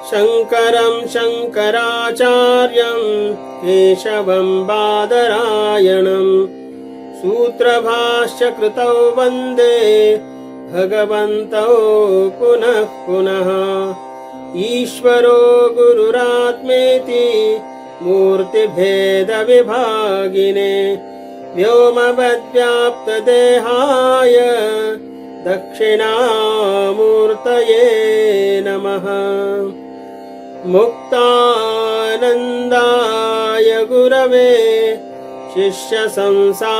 शङ्करं शङ्कराचार्यं केशवं बादरायणं सूत्रभाष्य कृतौ वन्दे भगवन्तौ पुनः पुनः। ईश्वरो गुरुरात्मेति मूर्तिभेदविभागिने व्योमवद्व्याप्तदेहाय दक्षिणामूर्तये नमः। मुक्तानन्दाय गुरवे शिष्यसंसारहारिणे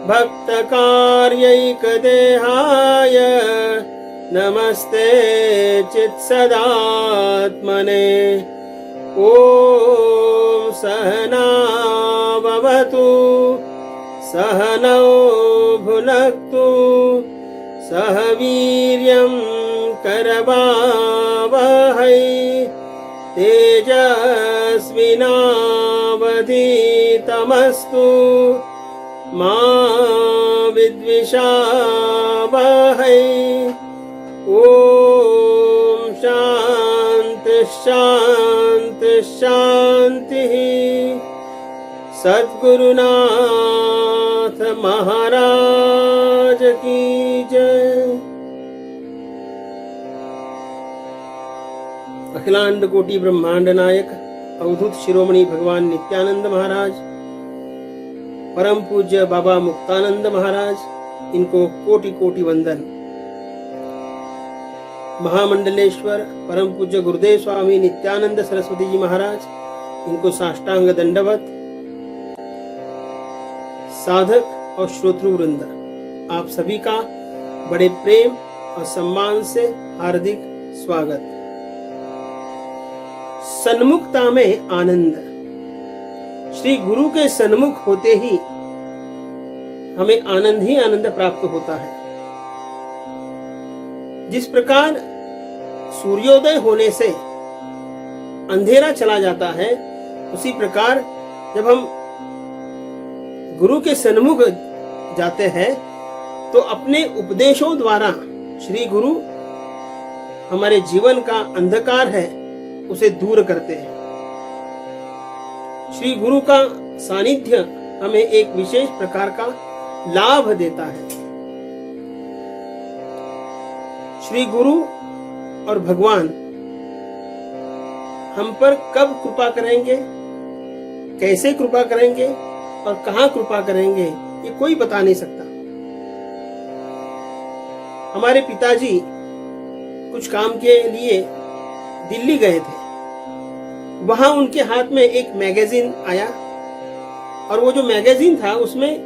भक्तकार्यैकदेहाय नमस्ते चित्सदात्मने। ॐ सहना भवतु सहनौ भुनक्तु सह वीर्यं करवावहै तेजस्विनावधीतमस्तु मा विद्विषावहै। ॐ शान्ति शान्ति शान्तिः। सद्गुरुनाथ महाराज की जय। अखिलांड कोटि ब्रह्मांड नायक अवधूत शिरोमणि भगवान नित्यानंद महाराज, परम पूज्य बाबा मुक्तानंद महाराज, इनको कोटि कोटि वंदन। महामंडलेश्वर परम पूज्य गुरुदेव स्वामी नित्यानंद सरस्वती जी महाराज, इनको साष्टांग दंडवत। साधक और श्रोतृ वृंद, आप सभी का बड़े प्रेम और सम्मान से हार्दिक स्वागत। सन्मुखता में आनंद। श्री गुरु के सन्मुख होते ही हमें आनंद ही आनंद प्राप्त होता है। जिस प्रकार सूर्योदय होने से अंधेरा चला जाता है, उसी प्रकार जब हम गुरु के सन्मुख जाते हैं तो अपने उपदेशों द्वारा श्री गुरु हमारे जीवन का अंधकार है उसे दूर करते हैं। श्री गुरु का सानिध्य हमें एक विशेष प्रकार का लाभ देता है। श्री गुरु और भगवान हम पर कब कृपा करेंगे, कैसे कृपा करेंगे और कहां कृपा करेंगे, ये कोई बता नहीं सकता। हमारे पिताजी कुछ काम के लिए दिल्ली गए थे। वहां उनके हाथ में एक मैगजीन आया और वो जो मैगजीन था उसमें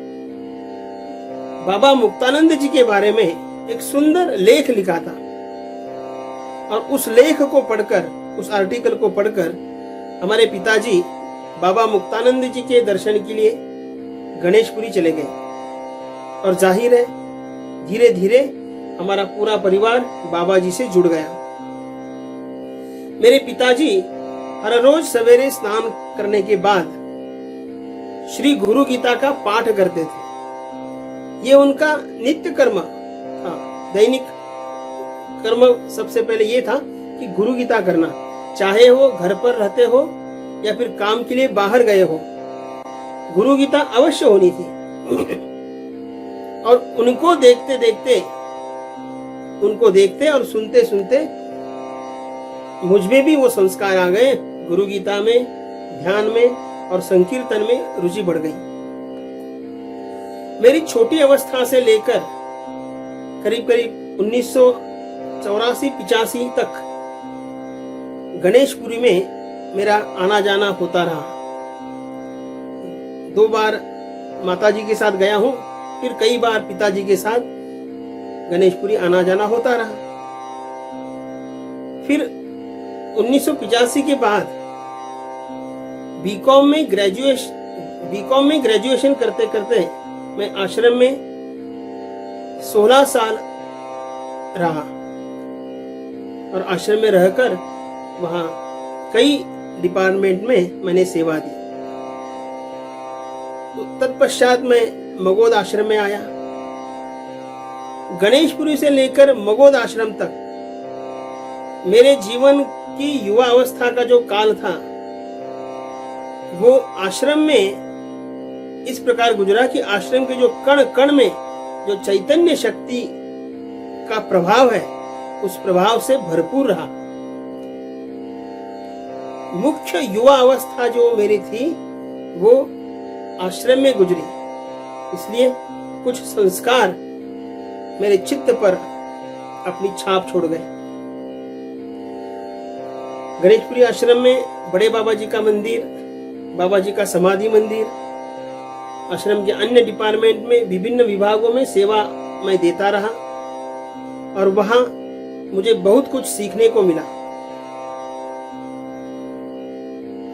बाबा मुक्तानंद जी के बारे में एक सुंदर लेख लिखा था। और उस लेख को पढ़कर, उस आर्टिकल को पढ़कर हमारे पिताजी बाबा मुक्तानंद जी के दर्शन के लिए गणेशपुरी चले गए। और जाहिर है धीरे धीरे हमारा पूरा परिवार बाबा जी से जुड़ गया। मेरे पिताजी हर रोज सवेरे स्नान करने के बाद श्री गुरु गीता का पाठ करते थे। ये उनका नित्य कर्म था, दैनिक कर्म। सबसे पहले ये था कि गुरु गीता करना, चाहे वो घर पर रहते हो या फिर काम के लिए बाहर गए हो, गुरु गीता अवश्य होनी थी। और उनको देखते और सुनते सुनते मुझ में भी वो संस्कार आ गए। गुरु गीता में, ध्यान में और संकीर्तन में रुचि बढ़ गई। मेरी छोटी अवस्था से लेकर करीब करीब 1984-85 तक गणेशपुरी में मेरा आना जाना होता रहा। 2 बार माताजी के साथ गया हूं, फिर कई बार पिताजी के साथ गणेशपुरी आना जाना होता रहा। फिर 1985 के बाद बीकॉम में ग्रेजुएशन करते करते मैं आश्रम में 16 साल रहा और आश्रम में रहकर वहां कई डिपार्टमेंट में मैंने सेवा दी। तत्पश्चात मैं मगोद आश्रम में आया। गणेशपुरी से लेकर मगोद आश्रम तक मेरे जीवन की युवा अवस्था का जो काल था वो आश्रम में इस प्रकार गुजरा कि आश्रम के जो कण कण में जो चैतन्य शक्ति का प्रभाव है उस प्रभाव से भरपूर रहा। मुख्य युवा अवस्था जो मेरी थी वो आश्रम में गुजरी, इसलिए कुछ संस्कार मेरे चित्त पर अपनी छाप छोड़ गए। गणेशपुरी आश्रम में बड़े बाबा जी का मंदिर, बाबा जी का समाधि मंदिर, आश्रम के अन्य डिपार्टमेंट में विभिन्न विभागों में सेवा मैं देता रहा और वहां मुझे बहुत कुछ सीखने को मिला।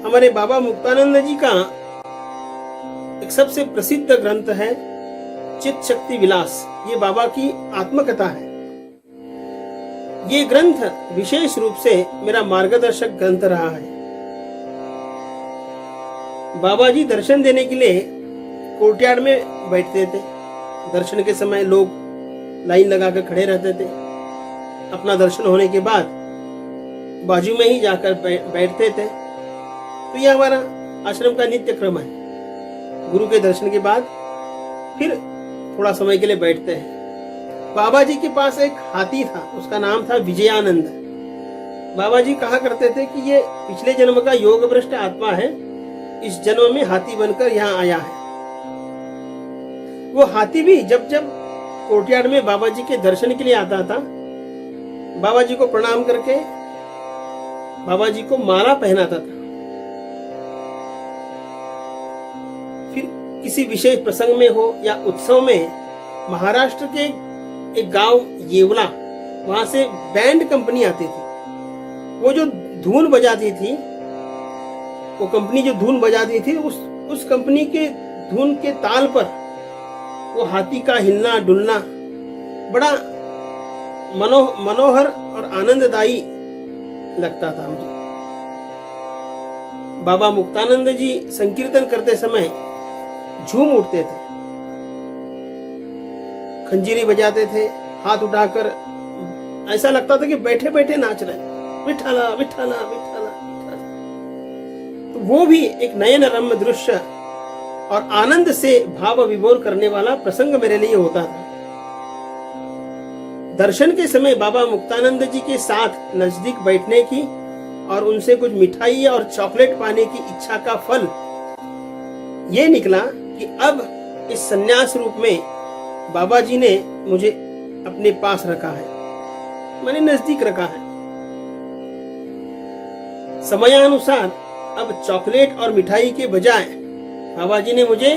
हमारे बाबा मुक्तानंद जी का एक सबसे प्रसिद्ध ग्रंथ है चित्त शक्ति विलास। ये बाबा की आत्मकथा है। ये ग्रंथ विशेष रूप से मेरा मार्गदर्शक ग्रंथ रहा है। बाबा जी दर्शन देने के लिए कोर्टयार्ड में बैठते थे। दर्शन के समय लोग लाइन लगाकर खड़े रहते थे। अपना दर्शन होने के बाद बाजू में ही जाकर बैठते थे। तो यह हमारा आश्रम का नित्य क्रम है। गुरु के दर्शन के बाद फिर थोड़ा समय के लिए बैठते हैं। बाबा जी के पास एक हाथी था, उसका नाम था विजयानंद। बाबा जी कहा करते थे कि ये पिछले जन्म का योग भ्रष्ट आत्मा है, इस जन्म में हाथी बनकर यहाँ आया है। वो हाथी भी जब जब कोर्टयार्ड में बाबा जी के दर्शन के लिए आता था, बाबा जी को प्रणाम करके बाबा जी को माला पहनाता था। फिर किसी विशेष प्रसंग में हो या उत्सव में, महाराष्ट्र के एक गांव येवला, वहां से बैंड कंपनी आती थी। वो जो धुन बजाती थी, वो कंपनी जो धुन बजाती थी, उस कंपनी के धुन के ताल पर वो हाथी का हिलना डुलना बड़ा मनोहर और आनंददायी लगता था मुझे। बाबा मुक्तानंद जी संकीर्तन करते समय झूम उठते थे, खंजीरी बजाते थे, हाथ उठाकर ऐसा लगता था कि बैठे बैठे नाच रहे, विठ्ठला विठ्ठला विठ्ठला विठ्ठला। तो वो भी एक नयन रम्य दृश्य और आनंद से भाव विभोर करने वाला प्रसंग मेरे लिए होता था। दर्शन के समय बाबा मुक्तानंद जी के साथ नजदीक बैठने की और उनसे कुछ मिठाई और चॉकलेट पाने की इच्छा का फल ये निकला कि अब इस सन्यास रूप में बाबा जी ने मुझे अपने पास रखा है, मैंने नजदीक रखा है। समयानुसार अब चॉकलेट और मिठाई के बजाय बाबा जी ने मुझे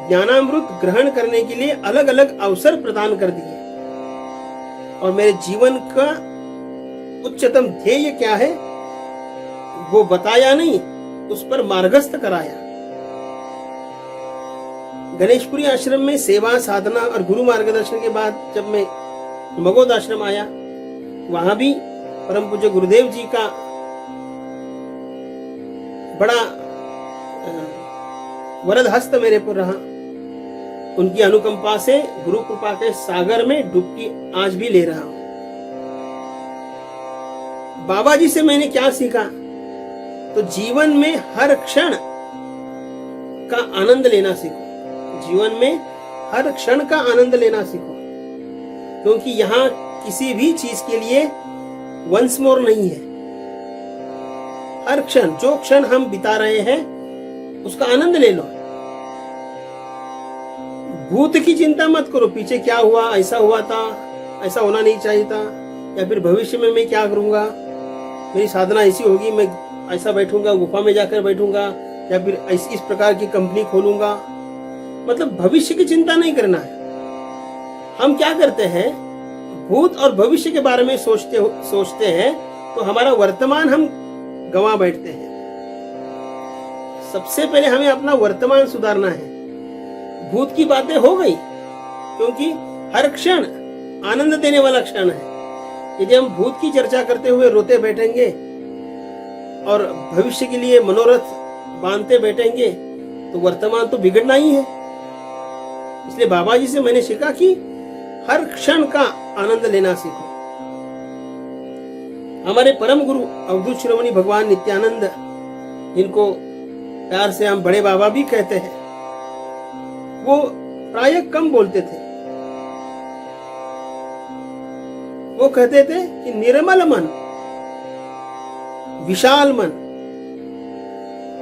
ज्ञानामृत ग्रहण करने के लिए अलग अलग अवसर प्रदान कर दिए और मेरे जीवन का उच्चतम ध्येय क्या है वो बताया नहीं, उस पर मार्गस्थ कराया। गणेशपुरी आश्रम में सेवा साधना और गुरु मार्गदर्शन के बाद जब मैं मगोद आश्रम आया, वहां भी परम पूज्य गुरुदेव जी का बड़ा वरद हस्त मेरे पर रहा। उनकी अनुकंपा से गुरु कृपा के सागर में डुबकी आज भी ले रहा हूं। बाबा जी से मैंने क्या सीखा, तो जीवन में हर क्षण का आनंद लेना सीखो। जीवन में हर क्षण का आनंद लेना सीखो, क्योंकि यहाँ किसी भी चीज के लिए वंस मोर नहीं है। हर क्षण, जो क्षण हम बिता रहे हैं उसका आनंद ले लो। भूत की चिंता मत करो, पीछे क्या हुआ, ऐसा हुआ था, ऐसा होना नहीं चाहिए था, या फिर भविष्य में मैं क्या करूंगा, मेरी साधना ऐसी होगी, मैं ऐसा बैठूंगा, गुफा में जाकर बैठूंगा, या फिर इस प्रकार की कंपनी खोलूंगा। मतलब भविष्य की चिंता नहीं करना है। हम क्या करते हैं, भूत और भविष्य के बारे में सोचते हैं तो हमारा वर्तमान हम गंवा बैठते हैं। सबसे पहले हमें अपना वर्तमान सुधारना है। भूत की बातें हो गई, क्योंकि हर क्षण आनंद देने वाला क्षण है। यदि हम भूत की चर्चा करते हुए रोते बैठेंगे और भविष्य के लिए मनोरथ बांधते बैठेंगे तो वर्तमान तो बिगड़ना ही है। इसलिए बाबा जी से मैंने सीखा कि हर क्षण का आनंद लेना सीखो। हमारे परम गुरु अवधूत शिरोमणि भगवान नित्यानंद, जिनको प्यार से हम बड़े बाबा भी कहते हैं, वो प्रायः कम बोलते थे। वो कहते थे कि निर्मल मन, विशाल मन,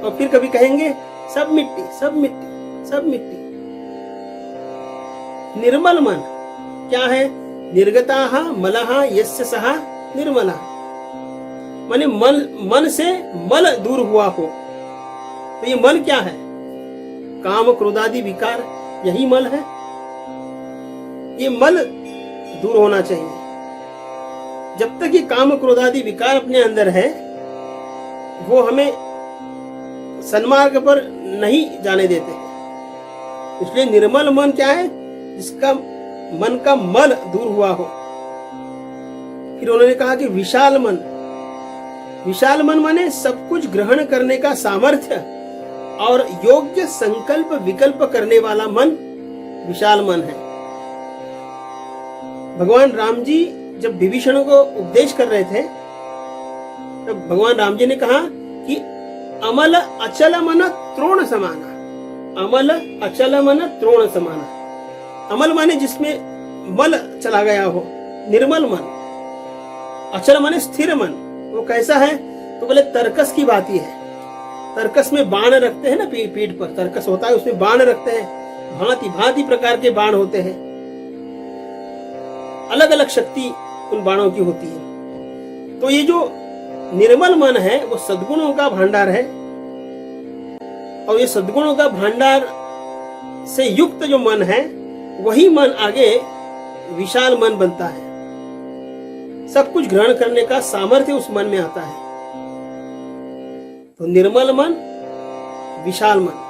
और फिर कभी कहेंगे सब मिट्टी, सब मिट्टी, सब मिट्टी। निर्मल मन क्या है? निर्गताः मलः यस्य सः निर्मला, माने मन से मल दूर हुआ हो। तो ये मल क्या है? काम क्रोधादि विकार, यही मल है। ये मल दूर होना चाहिए। जब तक ये काम क्रोधादि विकार अपने अंदर है, वो हमें सन्मार्ग पर नहीं जाने देते। इसलिए निर्मल मन क्या है? जिसका मन का मल दूर हुआ हो। फिर उन्होंने कहा कि विशाल मन, विशाल मन माने सब कुछ ग्रहण करने का सामर्थ्य और योग्य संकल्प विकल्प करने वाला मन विशाल मन है। भगवान राम जी जब विभीषण को उपदेश कर रहे थे, तब भगवान राम जी ने कहा कि अमल अचल मन त्रोण समाना, अमल अचल मन त्रोण समाना। अमल माने जिसमें मल चला गया हो, निर्मल मन। अचल माने स्थिर मन। वो कैसा है? तो बोले तरकस की बात ही है। तरकस में बाण रखते हैं ना, पीठ पर तरकस होता है, उसमें बाण रखते हैं। भांति भांति प्रकार के बाण होते हैं, अलग अलग शक्ति उन बाणों की होती है। तो ये जो निर्मल मन है वो सद्गुणों का भंडार है, और ये सद्गुणों का भंडार से युक्त जो मन है, वही मन आगे विशाल मन बनता है। सब कुछ ग्रहण करने का सामर्थ्य उस मन में आता है। तो निर्मल मन, विशाल मन।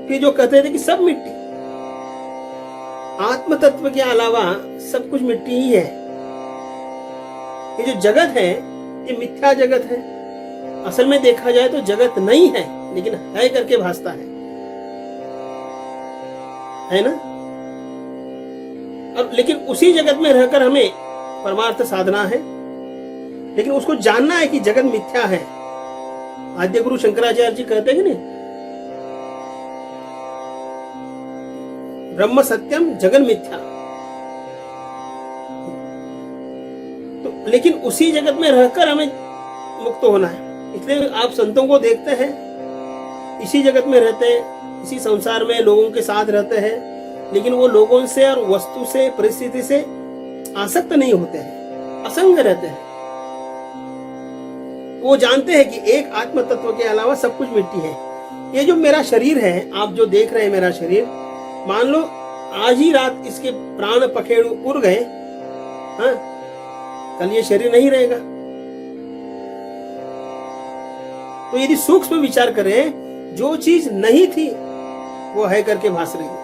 फिर जो कहते थे कि सब मिट्टी, आत्म तत्व के अलावा सब कुछ मिट्टी ही है। ये जो जगत है, ये मिथ्या जगत है। असल में देखा जाए तो जगत नहीं है, लेकिन है करके भासता है ना? अब लेकिन उसी जगत में रहकर हमें परमार्थ साधना है, लेकिन उसको जानना है कि जगत मिथ्या है। आद्य गुरु शंकराचार्य जी कहते हैं कि नहीं, ब्रह्म सत्यम जगन मिथ्या। तो लेकिन उसी जगत में रहकर हमें मुक्त होना है। इसलिए आप संतों को देखते हैं, इसी जगत में रहते हैं, इसी संसार में लोगों के साथ रहते हैं, लेकिन वो लोगों से और वस्तु से, परिस्थिति से आसक्त नहीं होते हैं, असंग रहते हैं। वो जानते हैं कि एक आत्म तत्व के अलावा सब कुछ मिट्टी है। ये जो मेरा शरीर है, आप जो देख रहे हैं मेरा शरीर, मान लो आज ही रात इसके प्राण पखेरु उड़ गए, हाँ, कल ये शरीर नहीं रहेगा। तो यदि सूक्ष्म विचार करें, जो चीज नहीं थी वो है करके भास रही है।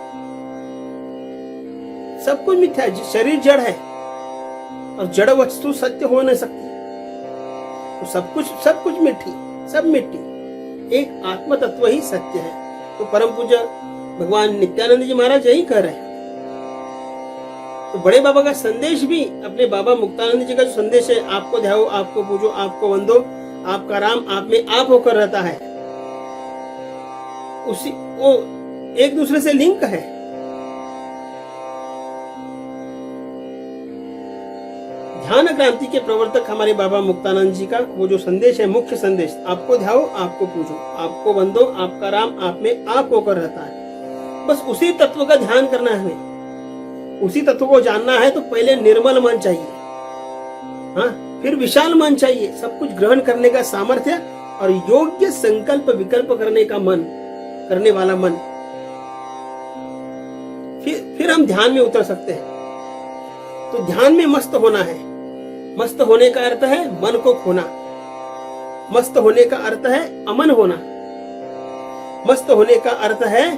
सब कुछ मिथ्या है। शरीर जड़ है और जड़ वस्तु सत्य हो नहीं सकती। तो सब कुछ मिट्टी, सब मिट्टी। एक आत्म तत्व ही सत्य है। तो परम पूज्य भगवान नित्यानंद जी महाराज यही कह रहे हैं। तो बड़े बाबा का संदेश भी, अपने बाबा मुक्तानंद जी का जो संदेश है, आपको ध्याओ, आपको पूजो, आपको वंदो, आपका राम आप में आप होकर रहता है, उसी वो एक दूसरे से लिंक है। ध्यान क्रांति के प्रवर्तक हमारे बाबा मुक्तानंद जी का वो जो संदेश है, मुख्य संदेश, आपको ध्याओ, आपको पूजो, आपको वंदो, आपका राम आप में आप होकर रहता है। बस उसी तत्व का ध्यान करना है हमें। उसी तत्व को जानना है तो पहले निर्मल मन चाहिए, हाँ, फिर विशाल मन चाहिए, सब कुछ ग्रहण करने का सामर्थ्य और योग्य संकल्प विकल्प करने का मन, करने वाला मन। फिर हम ध्यान में उतर सकते हैं। तो ध्यान में मस्त होना है। मस्त होने का अर्थ है मन को खोना। मस्त होने का अर्थ है अमन होना। मस्त होने का अर्थ है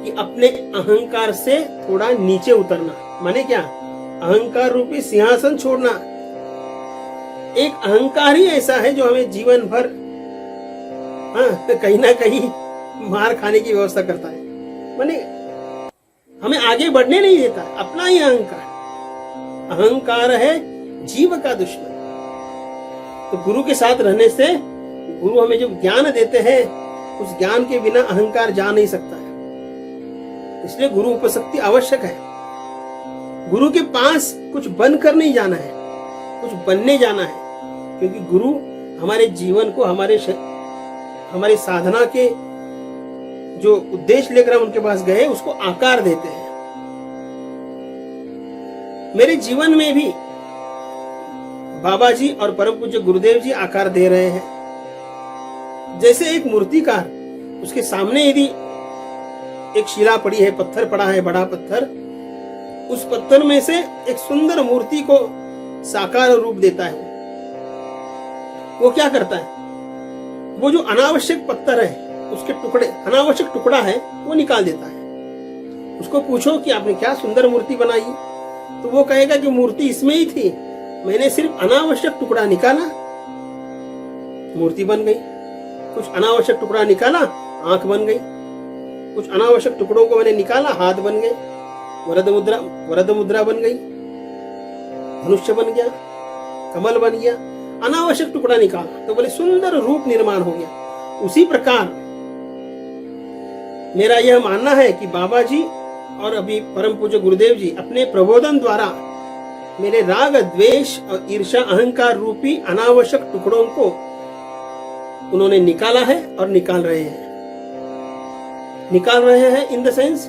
कि अपने अहंकार से थोड़ा नीचे उतरना। माने क्या? अहंकार रूपी सिंहासन छोड़ना। एक अहंकार ही ऐसा है जो हमें जीवन भर, हाँ, कहीं ना कहीं मार खाने की व्यवस्था करता है। माने हमें आगे बढ़ने नहीं देता। अपना ही अहंकार, अहंकार है जीव का दुश्मन। तो गुरु के साथ रहने से गुरु हमें जो ज्ञान देते हैं, उस ज्ञान के बिना अहंकार जा नहीं सकता है। इसलिए गुरु उपशक्ति आवश्यक है। गुरु के पास कुछ बनकर नहीं जाना है, कुछ बनने जाना है, क्योंकि गुरु हमारे जीवन को, हमारे साधना के जो उद्देश्य लेकर हम उनके पास गए उसको आकार देते हैं। मेरे जीवन में भी बाबा जी और परम पूज्य गुरुदेव जी आकार दे रहे हैं। जैसे एक मूर्तिकार, उसके सामने यदि एक शिला पड़ी है, पत्थर पड़ा है, बड़ा पत्थर, उस पत्थर में से एक सुंदर मूर्ति को साकार रूप देता है। वो क्या करता है, वो जो अनावश्यक पत्थर है, उसके टुकड़े, अनावश्यक टुकड़ा है, वो निकाल देता है। उसको पूछो कि आपने क्या सुंदर मूर्ति बनाई, तो वो कहेगा कि मूर्ति इसमें ही थी, मैंने सिर्फ अनावश्यक टुकड़ा निकाला, मूर्ति बन गई। कुछ अनावश्यक टुकड़ा निकाला, आंख बन गई। कुछ अनावश्यक टुकड़ों को मैंने निकाला, हाथ बन गए, वरद मुद्रा बन गई, धनुष्य बन गया, कमल बन गया। अनावश्यक टुकड़ा निकाला तो बोले सुंदर रूप निर्माण हो गया। उसी प्रकार मेरा यह मानना है कि बाबा जी और अभी परम पूज्य गुरुदेव जी अपने प्रबोधन द्वारा मेरे राग, द्वेष और ईर्ष्या, अहंकार रूपी अनावश्यक टुकड़ों को उन्होंने निकाला है और निकाल रहे हैं इन द सेंस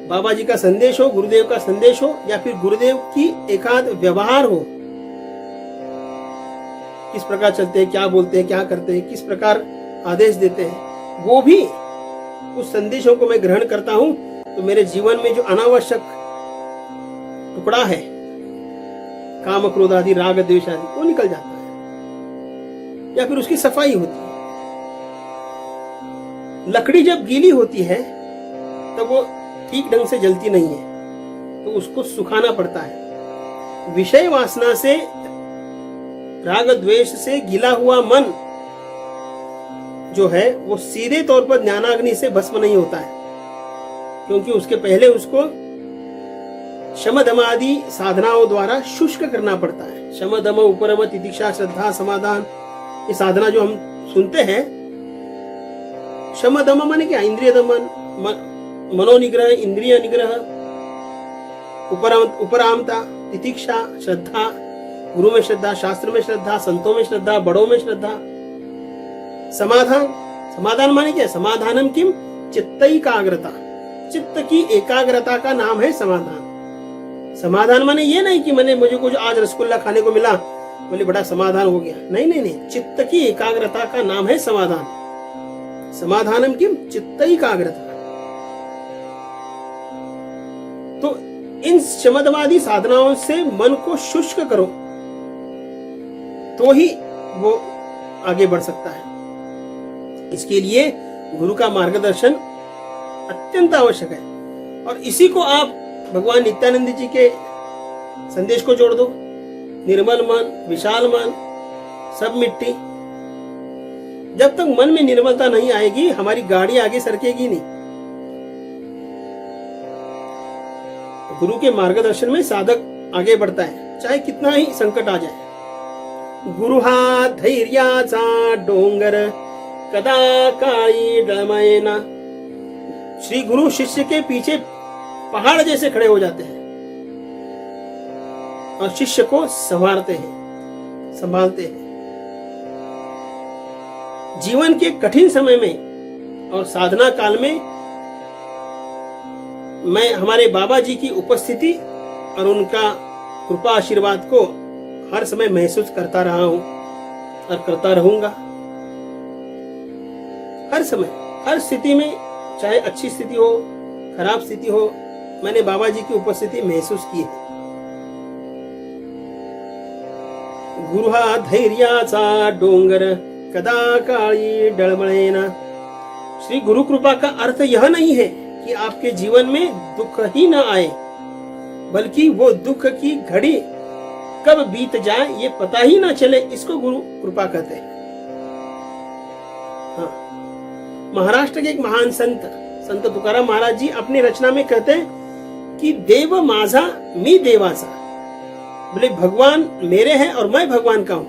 बाबा जी का संदेश हो, गुरुदेव का संदेश हो, या फिर गुरुदेव की एकाध व्यवहार हो, किस प्रकार चलते हैं, क्या बोलते हैं, क्या करते हैं, किस प्रकार आदेश देते हैं, वो भी उस संदेशों को मैं ग्रहण करता हूं तो मेरे जीवन में जो अनावश्यक टुकड़ा है, काम, क्रोध आदि, राग, द्वेष आदि, वो निकल जाता है या फिर उसकी सफाई होती है। लकड़ी जब गीली होती है तब वो ठीक ढंग से जलती नहीं है, तो उसको सुखाना पड़ता है। विषय वासना से, राग द्वेष से गिला हुआ मन जो है वो सीधे तौर पर ज्ञानाग्नि से भस्म नहीं होता है, क्योंकि उसके पहले उसको शम दम आदि साधनाओं द्वारा शुष्क करना पड़ता है। शम दम, उपरम, तितिक्षा, श्रद्धा, समाधान, ये साधना जो हम सुनते हैं, शम दम माने क्या, इंद्रिय दमन, मनोनिग्रह, इंद्रिय निग्रह, उपरामता, तितिक्षा, श्रद्धा, गुरु में श्रद्धा, शास्त्र में श्रद्धा, संतों में श्रद्धा, बड़ों में श्रद्धा, समाधान, समाधान माने क्या, समाधानम किम, चित्तैकाग्रता, चित्त की एकाग्रता का नाम है समाधान। समाधान माने ये नहीं कि मुझे कुछ आज रसगुल्ला खाने को मिला, बोले बड़ा समाधान हो गया, नहीं नहीं नहीं, चित्त की एकाग्रता का नाम है समाधान। समाधानम किम, चित्तैकाग्रता। तो इन शमदमादि साधनाओं से मन को शुष्क करो तो ही वो आगे बढ़ सकता है। इसके लिए गुरु का मार्गदर्शन अत्यंत आवश्यक है, और इसी को आप भगवान नित्यानंद जी के संदेश को जोड़ दो, निर्मल मन, विशाल मन, सब मिट्टी। जब तक मन में निर्मलता नहीं आएगी, हमारी गाड़ी आगे सरकेगी नहीं। गुरु के मार्गदर्शन में साधक आगे बढ़ता है, चाहे कितना ही संकट आ जाए। गुरु हा धैर्याचा डोंगर कदा काळी डळमळेना। श्री गुरु शिष्य के पीछे पहाड़ जैसे खड़े हो जाते हैं और शिष्य को संभालते हैं। जीवन के कठिन समय में और साधना काल में मैं हमारे बाबा जी की उपस्थिति और उनका कृपा आशीर्वाद को हर समय महसूस करता रहा हूं और करता रहूंगा। हर समय, हर स्थिति में, चाहे अच्छी स्थिति हो, खराब स्थिति हो, मैंने बाबा जी की उपस्थिति महसूस की है। गुरुहा धैर्याचा डोंगर कदा काळी डळमळेना। श्री गुरु कृपा का अर्थ यह नहीं है कि आपके जीवन में दुख ही न आए, बल्कि वो दुख की घड़ी कब बीत जाए ये पता ही ना चले, इसको गुरु कृपा कहते हैं। हाँ, महाराष्ट्र के एक महान संत तुकाराम महाराज जी अपनी रचना में कहते हैं कि देव माझा मी देवाचा, बोले भगवान मेरे हैं और मैं भगवान का हूं।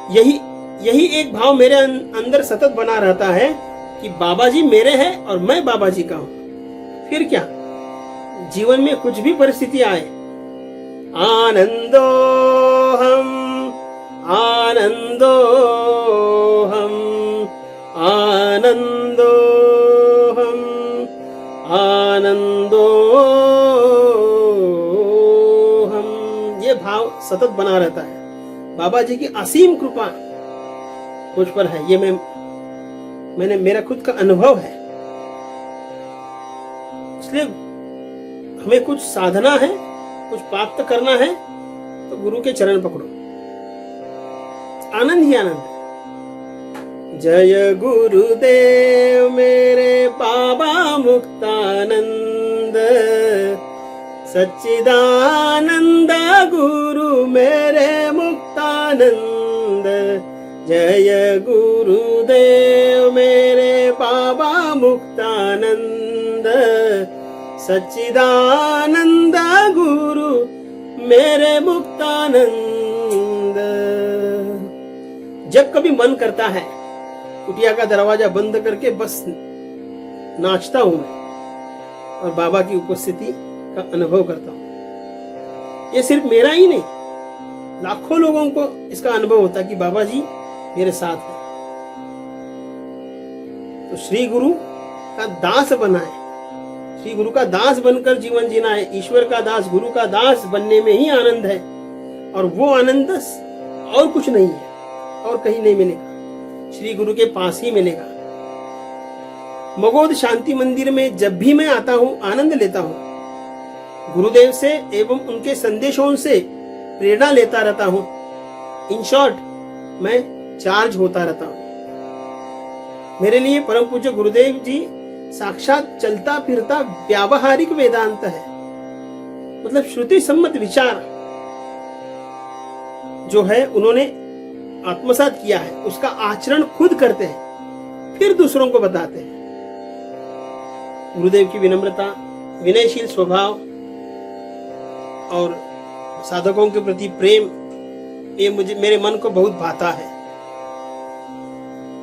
यही यही एक भाव मेरे अंदर सतत बना रहता है कि बाबा जी मेरे हैं और मैं बाबा जी का हूं। फिर क्या, जीवन में कुछ भी परिस्थिति आए, आनंदो हम आनंदो हम आनंदो हम आनंदो हम, ये भाव सतत बना रहता है। बाबा जी की असीम कृपा मुझ पर है, ये मैंने मेरा खुद का अनुभव है। इसलिए हमें कुछ साधना है, कुछ प्राप्त करना है तो गुरु के चरण पकड़ो, आनंद ही आनंद। जय गुरुदेव मेरे बाबा मुक्तानंद, सच्चिदानंद गुरु मेरे मुक्तानंद। जय गुरुदेव मेरे बाबा मुक्तानंद, सच्चिदानंद गुरु मेरे मुक्तानंद। जब कभी मन करता है कुटिया का दरवाजा बंद करके बस नाचता हूं मैं और बाबा की उपस्थिति का अनुभव करता हूं। ये सिर्फ मेरा ही नहीं, लाखों लोगों को इसका अनुभव होता है कि बाबा जी मेरे साथ है। तो श्री गुरु का दास बना है, श्री गुरु का दास बनकर जीवन जीना है। ईश्वर का दास, गुरु का दास बनने में ही आनंद है, और वो आनंद और कुछ नहीं है, और कहीं नहीं मिलेगा, श्री गुरु के पास ही मिलेगा। मगोद शांति मंदिर में जब भी मैं आता हूं आनंद लेता हूं, गुरुदेव से एवं उनके संदेशों से प्रेरणा लेता रहता हूं। इन शॉर्ट, मैं चार्ज होता रहता हूं। मेरे लिए परम पूज्य गुरुदेव जी साक्षात चलता फिरता व्यावहारिक वेदांत है। मतलब श्रुति सम्मत विचार जो है उन्होंने आत्मसात किया है, उसका आचरण खुद करते हैं, फिर दूसरों को बताते हैं। गुरुदेव की विनम्रता, विनयशील स्वभाव और साधकों के प्रति प्रेम, ये मेरे मन को बहुत भाता है।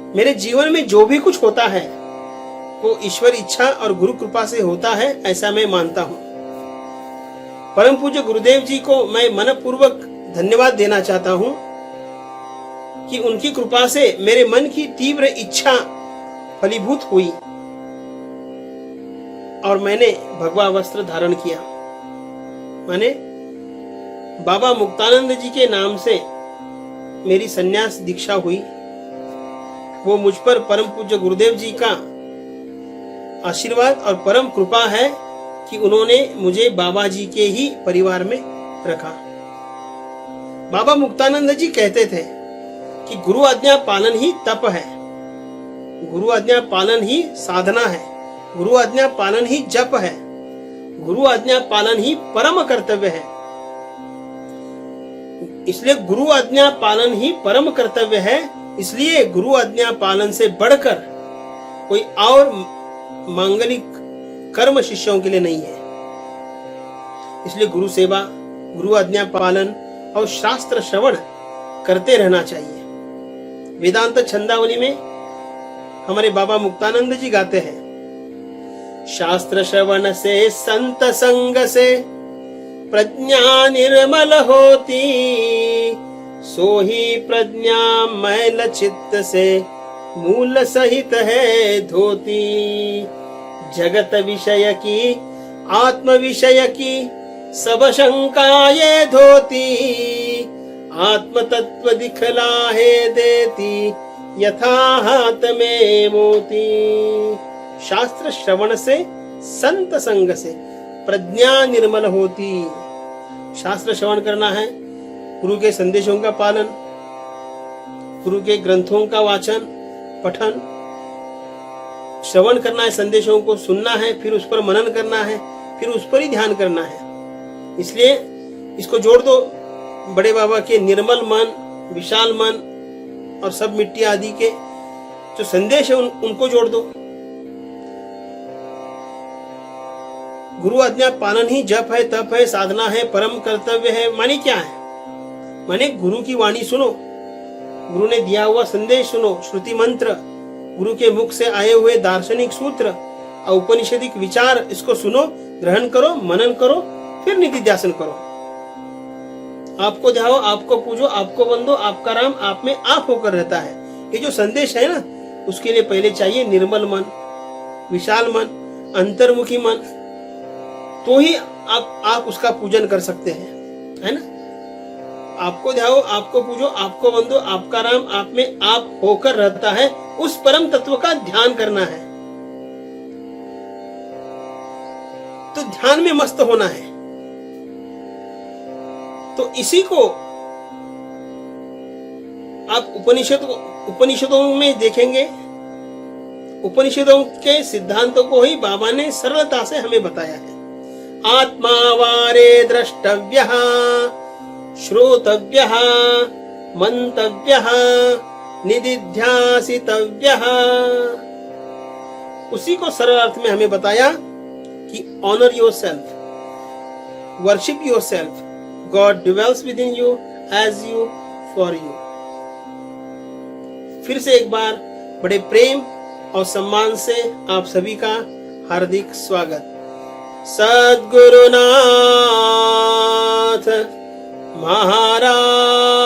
मेरे जीवन में जो भी कुछ होता है वो ईश्वर इच्छा और गुरु कृपा से होता है, ऐसा मैं मानता हूं। परम पूज्य गुरुदेव जी को मैं मनपूर्वक धन्यवाद देना चाहता हूं कि उनकी कृपा से मेरे मन की तीव्र इच्छा फलीभूत हुई और मैंने भगवा वस्त्र धारण किया। मैंने बाबा मुक्तानंद जी के नाम से मेरी संन्यास दीक्षा हुई। वो मुझ पर परम पूज्य गुरुदेव जी का आशीर्वाद और परम कृपा है कि उन्होंने मुझे बाबा जी के ही परिवार में रखा। बाबा मुक्तानंद जी कहते थे कि गुरु आज्ञा पालन ही तप है, गुरु आज्ञा पालन ही साधना है, गुरु आज्ञा पालन ही जप है, गुरु आज्ञा पालन ही परम कर्तव्य है। इसलिए गुरु आज्ञा पालन ही परम कर्तव्य है। इसलिए गुरु आज्ञा पालन से बढ़कर कोई और मांगलिक कर्म शिष्यों के लिए नहीं है। इसलिए गुरु सेवा, गुरु आज्ञा पालन और शास्त्र श्रवण करते रहना चाहिए। वेदांत छंदावली में हमारे बाबा मुक्तानंद जी गाते हैं, शास्त्र श्रवण से संत संग से प्रज्ञा निर्मल होती, सो ही प्रज्ञा मैल चित्त से मूल सहित है धोती। जगत विषय की आत्म विषय की सब शंका ये धोती, आत्म तत्व दिखलाहे देती यथा हाथ में मोती। शास्त्र श्रवण से संत संग से प्रज्ञा निर्मल होती। शास्त्र श्रवण करना है, गुरु के संदेशों का पालन, गुरु के ग्रंथों का वाचन पठन, श्रवण करना है, संदेशों को सुनना है, फिर उस पर मनन करना है, फिर उस पर ही ध्यान करना है। इसलिए इसको जोड़ दो बड़े बाबा के निर्मल मन, विशाल मन और सब मिट्टी आदि के जो संदेश है उनको जोड़ दो। गुरु आज्ञा पालन ही जप है, तप है, साधना है, परम कर्तव्य है। माने क्या है? माने गुरु की वाणी सुनो, गुरु ने दिया हुआ संदेश सुनो, श्रुति मंत्र, गुरु के मुख से आए हुए दार्शनिक सूत्र और उपनिषदिक विचार, इसको सुनो, ग्रहण करो, मनन करो, फिर निधि ध्यासन करो। आपको ध्याओ, आपको पूजो, आपको वंदो, आपका राम आप में आप होकर रहता है। ये जो संदेश है ना, उसके लिए पहले चाहिए निर्मल मन, विशाल मन, अंतर्मुखी मन, तो ही आप उसका पूजन कर सकते हैं, है ना। आपको ध्याओ, आपको पूजो, आपको वंदो, आपका राम आप में आप होकर रहता है, उस परम तत्व का ध्यान करना है। तो ध्यान में मस्त होना है। तो इसी को आप उपनिषदों में देखेंगे। उपनिषदों के सिद्धांतों को ही बाबा ने सरलता से हमें बताया है। आत्मा वारे द्रष्टव्यः, श्रोतव्यः, मंतव्यः, निदिध्यासितव्यः। उसी को सरल अर्थ में हमें बताया कि honour yourself, worship yourself, God dwells within you, as you, for you. फिर से एक बार बड़े प्रेम और सम्मान से आप सभी का हार्दिक स्वागत। सद्गुरुनाथ महाराज